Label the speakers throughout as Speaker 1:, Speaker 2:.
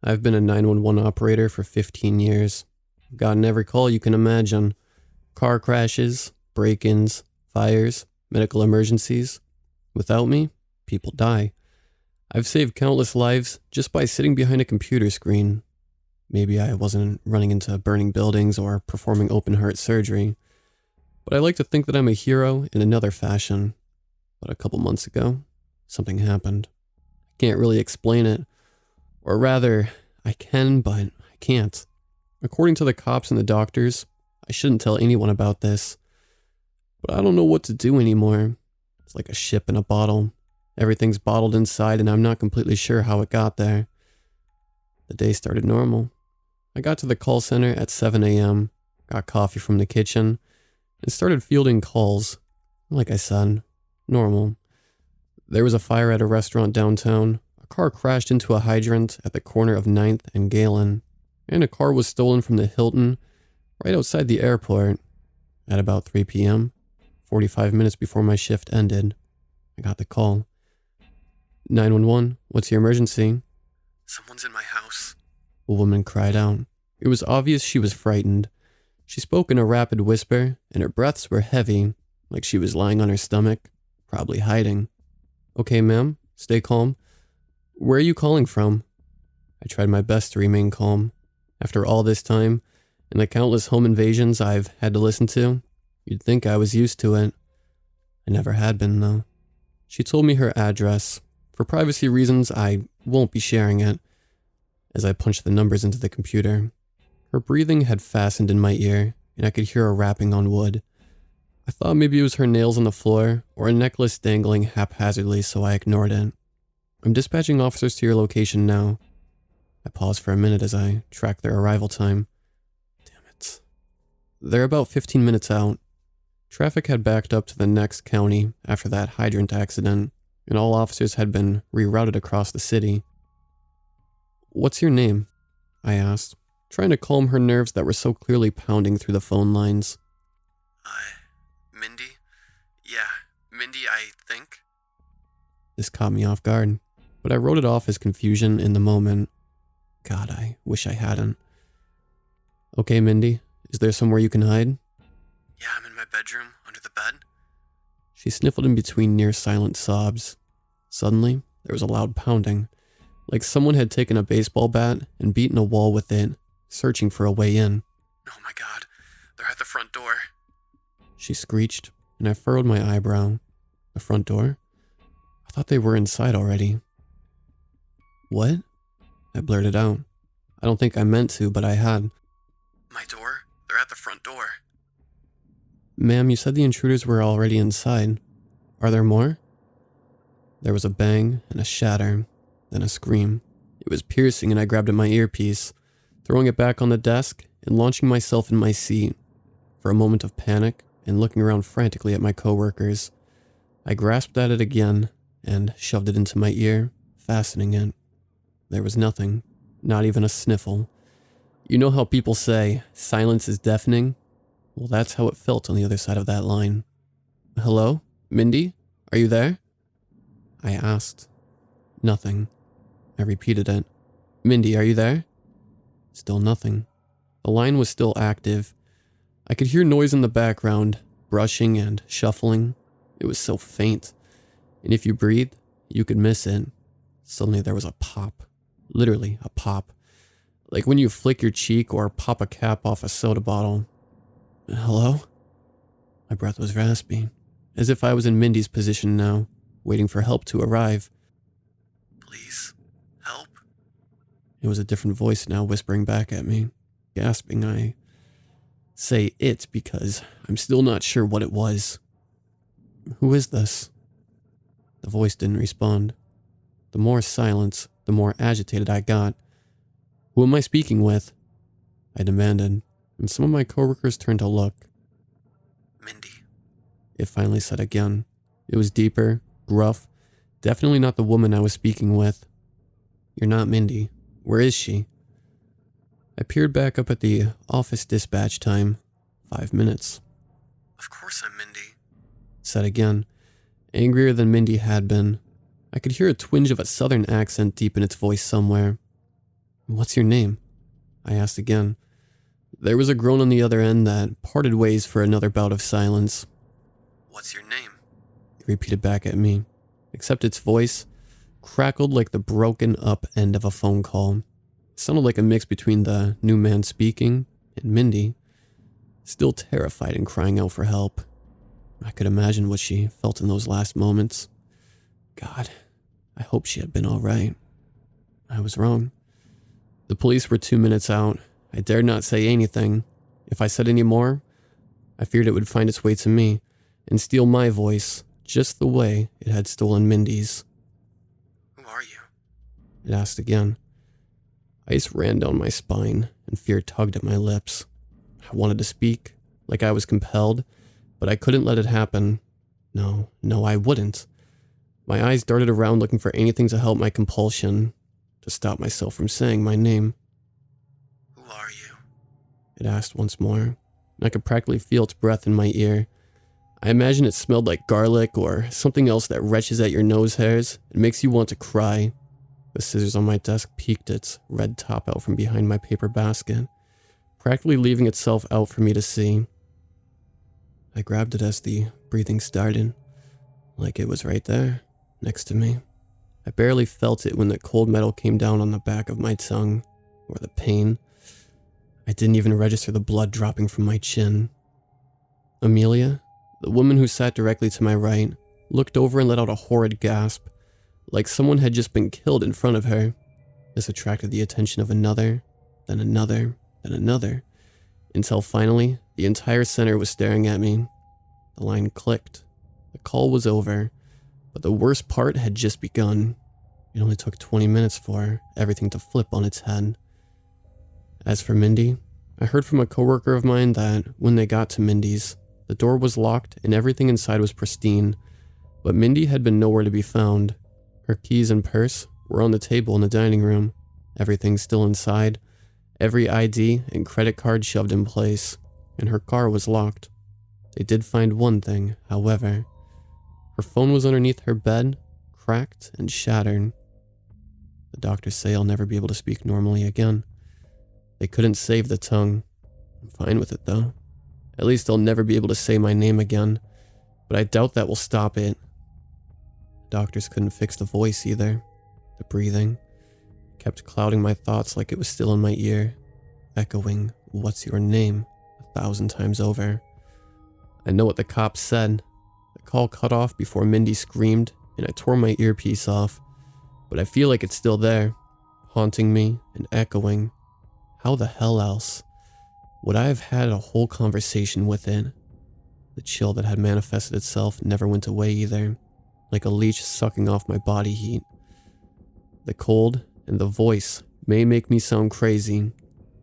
Speaker 1: I've been a 911 operator for 15 years. I've gotten every call you can imagine. Car crashes, break-ins, fires, medical emergencies. Without me, people die. I've saved countless lives just by sitting behind a computer screen. Maybe I wasn't running into burning buildings or performing open-heart surgery, but I like to think that I'm a hero in another fashion. But a couple months ago, something happened. I can't really explain it. Or rather, I can, but I can't. According to the cops and the doctors, I shouldn't tell anyone about this. But I don't know what to do anymore. It's like a ship in a bottle. Everything's bottled inside and I'm not completely sure how it got there. The day started normal. I got to the call center at 7 a.m., got coffee from the kitchen, and started fielding calls. Like I said, normal. There was a fire at a restaurant downtown. A car crashed into a hydrant at the corner of 9th and Galen, and a car was stolen from the Hilton right outside the airport. At about 3 p.m., 45 minutes before my shift ended, I got the call. 911, what's your emergency?
Speaker 2: Someone's in my house.
Speaker 1: A woman cried out. It was obvious she was frightened. She spoke in a rapid whisper, and her breaths were heavy, like she was lying on her stomach, probably hiding. Okay, ma'am, stay calm. Where are you calling from? I tried my best to remain calm. After all this time, and the countless home invasions I've had to listen to, you'd think I was used to it. I never had been, though. She told me her address. For privacy reasons, I won't be sharing it. As I punched the numbers into the computer, her breathing had fastened in my ear, and I could hear her rapping on wood. I thought maybe it was her nails on the floor, or a necklace dangling haphazardly, so I ignored it. I'm dispatching officers to your location now. I paused for a minute as I tracked their arrival time. Damn it. They're about 15 minutes out. Traffic had backed up to the next county after that hydrant accident, and all officers had been rerouted across the city. What's your name? I asked, trying to calm her nerves that were so clearly pounding through the phone lines.
Speaker 2: Mindy? Yeah, Mindy, I think.
Speaker 1: This caught me off guard, but I wrote it off as confusion in the moment. God, I wish I hadn't. Okay, Mindy, is there somewhere you can hide?
Speaker 2: Yeah, I'm in my bedroom, under the bed.
Speaker 1: She sniffled in between near-silent sobs. Suddenly, there was a loud pounding, like someone had taken a baseball bat and beaten a wall with it, searching for a way in.
Speaker 2: Oh my God, they're at the front door.
Speaker 1: She screeched, and I furrowed my eyebrow. The front door? I thought they were inside already. What? I blurted out. I don't think I meant to, but I had.
Speaker 2: My door? They're at the front door.
Speaker 1: Ma'am, you said the intruders were already inside. Are there more? There was a bang and a shatter, then a scream. It was piercing and I grabbed at my earpiece, throwing it back on the desk and launching myself in my seat. For a moment of panic and looking around frantically at my coworkers, I grasped at it again and shoved it into my ear, fastening it. There was nothing, not even a sniffle. You know how people say, silence is deafening? Well, that's how it felt on the other side of that line. Hello? Mindy? Are you there? I asked. Nothing. I repeated it. Mindy, are you there? Still nothing. The line was still active. I could hear noise in the background, brushing and shuffling. It was so faint. And if you breathed, you could miss it. Suddenly there was a pop. Literally a pop. Like when you flick your cheek or pop a cap off a soda bottle. Hello? My breath was raspy, as if I was in Mindy's position now, waiting for help to arrive.
Speaker 2: Please, help.
Speaker 1: It was a different voice now whispering back at me. Gasping, I say it because I'm still not sure what it was. Who is this? The voice didn't respond. The more silence, the more agitated I got. Who am I speaking with? I demanded, and some of my coworkers turned to look.
Speaker 2: Mindy.
Speaker 1: It finally said again. It was deeper, gruff, definitely not the woman I was speaking with. You're not Mindy. Where is she? I peered back up at the office dispatch time. 5 minutes.
Speaker 2: Of course I'm Mindy.
Speaker 1: Said again, angrier than Mindy had been. I could hear a twinge of a southern accent deep in its voice somewhere. What's your name? I asked again. There was a groan on the other end that parted ways for another bout of silence.
Speaker 2: What's your name?
Speaker 1: He repeated back at me, except its voice crackled like the broken up end of a phone call. It sounded like a mix between the new man speaking and Mindy, still terrified and crying out for help. I could imagine what she felt in those last moments. God, I hope she had been all right. I was wrong. The police were 2 minutes out. I dared not say anything. If I said any more, I feared it would find its way to me and steal my voice just the way it had stolen Mindy's.
Speaker 2: Who are you?
Speaker 1: It asked again. Ice ran down my spine and fear tugged at my lips. I wanted to speak, like I was compelled, but I couldn't let it happen. No, I wouldn't. My eyes darted around looking for anything to help my compulsion, to stop myself from saying my name.
Speaker 2: Who are you?
Speaker 1: It asked once more. I could practically feel its breath in my ear. I imagine it smelled like garlic or something else that retches at your nose hairs and makes you want to cry. The scissors on my desk peeked its red top out from behind my paper basket, practically leaving itself out for me to see. I grabbed it as the breathing started, like it was right there, next to me. I barely felt it when the cold metal came down on the back of my tongue, or the pain. I didn't even register the blood dropping from my chin. Amelia, the woman who sat directly to my right, looked over and let out a horrid gasp, like someone had just been killed in front of her. This attracted the attention of another, then another, then another, until finally the entire center was staring at me. The line clicked. The call was over, but the worst part had just begun. It only took 20 minutes for everything to flip on its head. As for Mindy, I heard from a coworker of mine that when they got to Mindy's, the door was locked and everything inside was pristine, but Mindy had been nowhere to be found. Her keys and purse were on the table in the dining room, everything still inside, every ID and credit card shoved in place, and her car was locked. They did find one thing, however. Her phone was underneath her bed, cracked and shattered. The doctors say I'll never be able to speak normally again. They couldn't save the tongue. I'm fine with it though. At least I'll never be able to say my name again, but I doubt that will stop it. Doctors couldn't fix the voice either. The breathing kept clouding my thoughts like it was still in my ear, echoing, "What's your name?" 1,000 times over. I know what the cops said. The call cut off before Mindy screamed, and I tore my earpiece off, but I feel like it's still there, haunting me and echoing. How the hell else would I have had a whole conversation with it? The chill that had manifested itself never went away either, like a leech sucking off my body heat. The cold and the voice may make me sound crazy,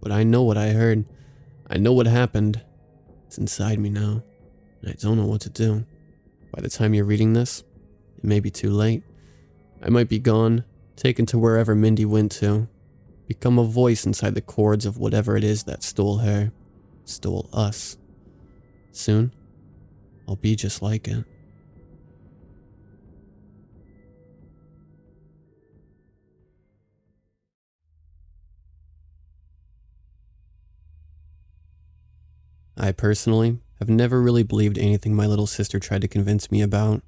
Speaker 1: but I know what I heard. I know what happened. It's inside me now, and I don't know what to do. By the time you're reading this, it may be too late. I might be gone, taken to wherever Mindy went to, become a voice inside the cords of whatever it is that stole her, stole us. Soon, I'll be just like it. I personally have never really believed anything my little sister tried to convince me about,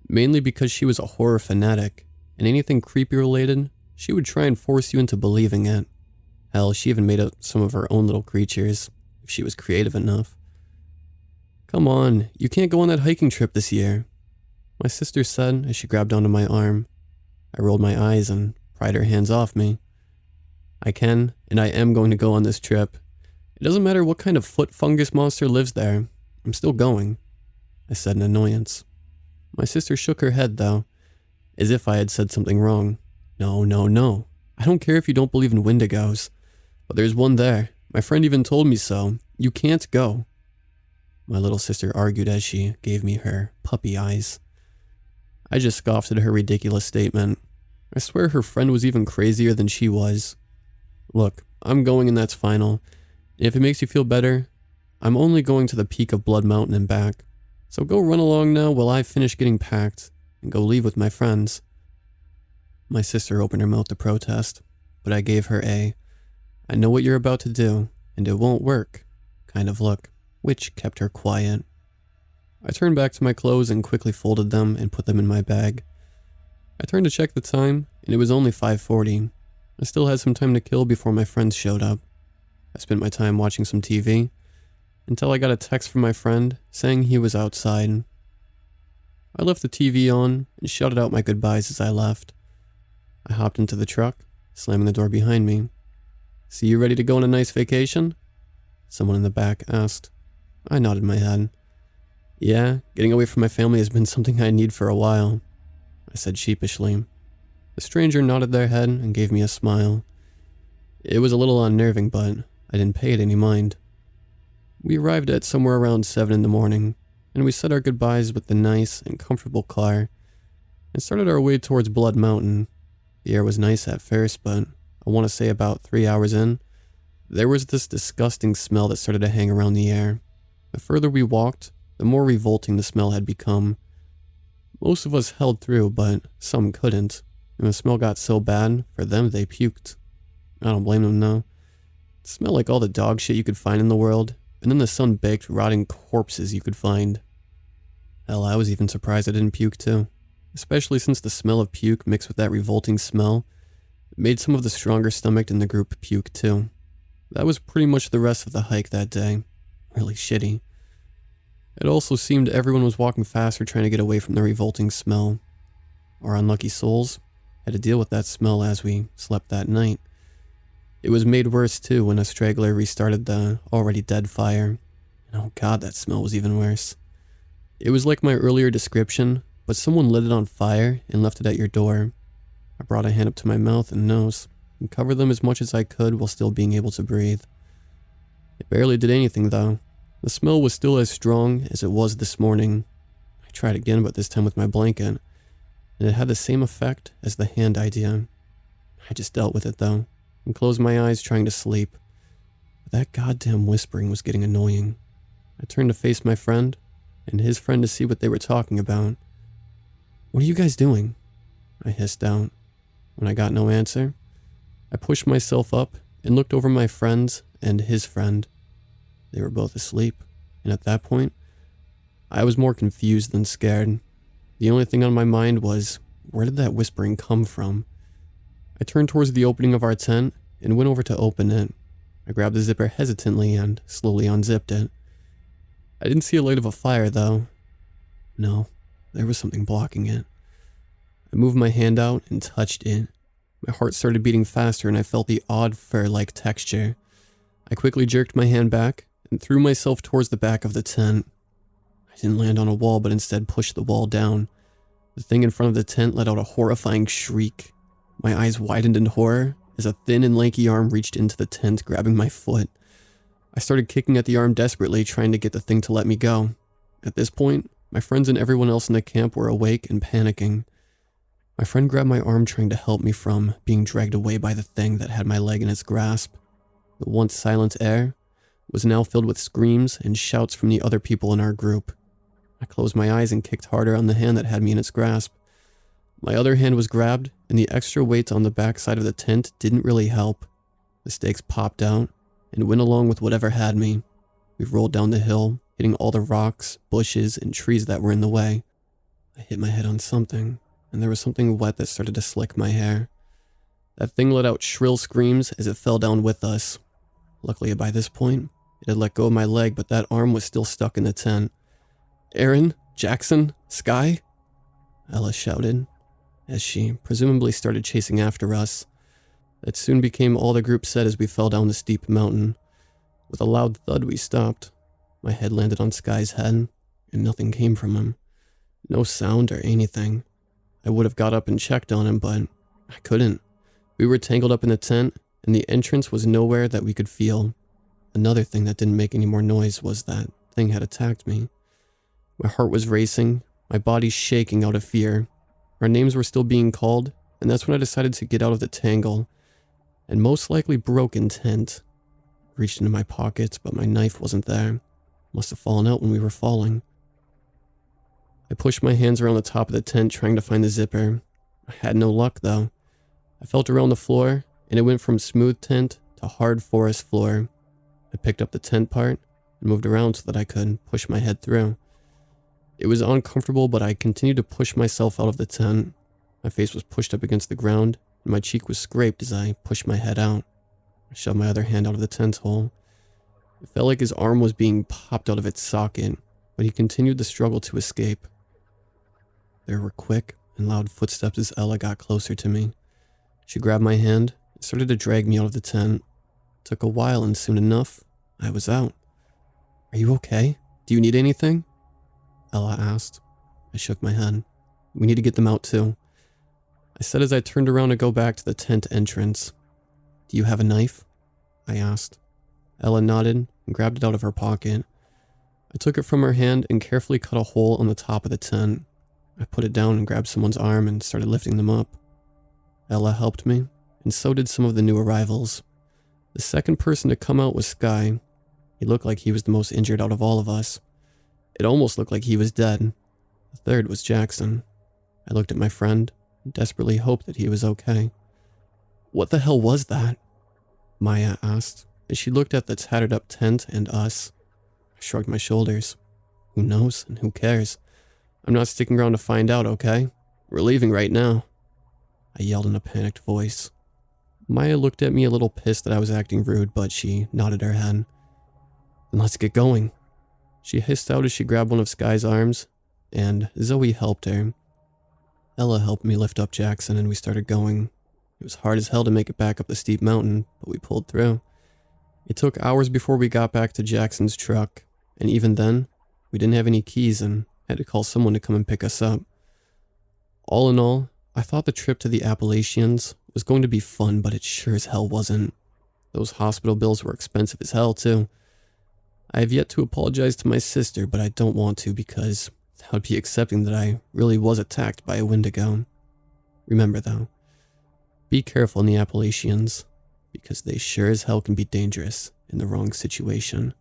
Speaker 1: mainly because she was a horror fanatic, and anything creepy related, she would try and force you into believing it. Hell, she even made up some of her own little creatures, if she was creative enough. "Come on, you can't go on that hiking trip this year," my sister said as she grabbed onto my arm. I rolled my eyes and pried her hands off me. "I can, and I am going to go on this trip. It doesn't matter what kind of foot fungus monster lives there. I'm still going," I said in annoyance. My sister shook her head though, as if I had said something wrong. No. I don't care if you don't believe in Wendigos, but there's one there. My friend even told me so. You can't go." My little sister argued as she gave me her puppy eyes. I just scoffed at her ridiculous statement. I swear her friend was even crazier than she was. "Look, I'm going and that's final. If it makes you feel better, I'm only going to the peak of Blood Mountain and back. So go run along now while I finish getting packed and go leave with my friends." My sister opened her mouth to protest, but I gave her "I know what you're about to do, and it won't work" kind of look, which kept her quiet. I turned back to my clothes and quickly folded them and put them in my bag. I turned to check the time, and it was only 5:40. I still had some time to kill before my friends showed up. I spent my time watching some TV, until I got a text from my friend saying he was outside. I left the TV on and shouted out my goodbyes as I left. I hopped into the truck, slamming the door behind me. "See you ready to go on a nice vacation?" Someone in the back asked. I nodded my head. "Yeah, getting away from my family has been something I need for a while," I said sheepishly. The stranger nodded their head and gave me a smile. It was a little unnerving, but I didn't pay it any mind. We arrived at somewhere around 7 in the morning, and we said our goodbyes with the nice and comfortable car, and started our way towards Blood Mountain. The air was nice at first, but I want to say about 3 hours in, there was this disgusting smell that started to hang around the air. The further we walked, the more revolting the smell had become. Most of us held through, but some couldn't, and the smell got so bad, for them they puked. I don't blame them though. It smelled like all the dog shit you could find in the world, and then the sun-baked, rotting corpses you could find. Hell, I was even surprised I didn't puke too, especially since the smell of puke mixed with that revolting smell made some of the stronger stomached in the group puke too. That was pretty much the rest of the hike that day. Really shitty. It also seemed everyone was walking faster trying to get away from the revolting smell. Our unlucky souls had to deal with that smell as we slept that night. It was made worse too when a straggler restarted the already dead fire. And oh god, that smell was even worse. It was like my earlier description, but someone lit it on fire and left it at your door. I brought a hand up to my mouth and nose, and covered them as much as I could while still being able to breathe. It barely did anything though. The smell was still as strong as it was this morning. I tried again, but this time with my blanket, and it had the same effect as the hand idea. I just dealt with it though, and closed my eyes trying to sleep. But that goddamn whispering was getting annoying. I turned to face my friend, and his friend to see what they were talking about. "What are you guys doing?" I hissed out. When I got no answer, I pushed myself up and looked over my friends and his friend. They were both asleep, and at that point, I was more confused than scared. The only thing on my mind was, where did that whispering come from? I turned towards the opening of our tent and went over to open it. I grabbed the zipper hesitantly and slowly unzipped it. I didn't see a light of a fire though. No, there was something blocking it. I moved my hand out and touched it. My heart started beating faster and I felt the odd fur-like texture. I quickly jerked my hand back and threw myself towards the back of the tent. I didn't land on a wall but instead pushed the wall down. The thing in front of the tent let out a horrifying shriek. My eyes widened in horror as a thin and lanky arm reached into the tent, grabbing my foot. I started kicking at the arm desperately, trying to get the thing to let me go. At this point, my friends and everyone else in the camp were awake and panicking. My friend grabbed my arm, trying to help me from being dragged away by the thing that had my leg in its grasp. The once silent air was now filled with screams and shouts from the other people in our group. I closed my eyes and kicked harder on the hand that had me in its grasp. My other hand was grabbed, and the extra weight on the back side of the tent didn't really help. The stakes popped out and went along with whatever had me. We rolled down the hill, hitting all the rocks, bushes, and trees that were in the way. I hit my head on something, and there was something wet that started to slick my hair. That thing let out shrill screams as it fell down with us. Luckily, by this point, it had let go of my leg, but that arm was still stuck in the tent. "Aaron? Jackson? Sky?" Ella shouted, as she presumably started chasing after us. That soon became all the group said as we fell down the steep mountain. With a loud thud, we stopped. My head landed on Sky's head, and nothing came from him. No sound or anything. I would have got up and checked on him, but I couldn't. We were tangled up in the tent, and the entrance was nowhere that we could feel. Another thing that didn't make any more noise was that thing had attacked me. My heart was racing, my body shaking out of fear. Our names were still being called, and that's when I decided to get out of the tangle, and most likely broke in tent. Reached into my pockets, but my knife wasn't there. Must have fallen out when we were falling. I pushed my hands around the top of the tent trying to find the zipper. I had no luck though. I felt around the floor, and it went from smooth tent to hard forest floor. I picked up the tent part and moved around so that I could push my head through. It was uncomfortable, but I continued to push myself out of the tent. My face was pushed up against the ground, and my cheek was scraped as I pushed my head out. I shoved my other hand out of the tent hole. It felt like his arm was being popped out of its socket, but he continued the struggle to escape. There were quick and loud footsteps as Ella got closer to me. She grabbed my hand and started to drag me out of the tent. It took a while, and soon enough, I was out. "Are you okay? Do you need anything?" Ella asked. I shook my head. "We need to get them out too," I said as I turned around to go back to the tent entrance. "Do you have a knife?" I asked. Ella nodded and grabbed it out of her pocket. I took it from her hand and carefully cut a hole on the top of the tent. I put it down and grabbed someone's arm and started lifting them up. Ella helped me, and so did some of the new arrivals. The second person to come out was Sky. He looked like he was the most injured out of all of us. It almost looked like he was dead. The third was Jackson. I looked at my friend and desperately hoped that he was okay. "What the hell was that?" Maya asked as she looked at the tattered up tent and us. I shrugged my shoulders. Who knows and who cares? I'm not sticking around to find out, okay? We're leaving right now, I yelled in a panicked voice. Maya looked at me a little pissed that I was acting rude, but she nodded her head. "Then let's get going," she hissed out as she grabbed one of Sky's arms, and Zoe helped her. Ella helped me lift up Jackson and we started going. It was hard as hell to make it back up the steep mountain, but we pulled through. It took hours before we got back to Jackson's truck, and even then, we didn't have any keys and had to call someone to come and pick us up. All in all, I thought the trip to the Appalachians was going to be fun, but it sure as hell wasn't. Those hospital bills were expensive as hell, too. I have yet to apologize to my sister, but I don't want to because that would be accepting that I really was attacked by a Wendigo. Remember, though, be careful in the Appalachians, because they sure as hell can be dangerous in the wrong situation.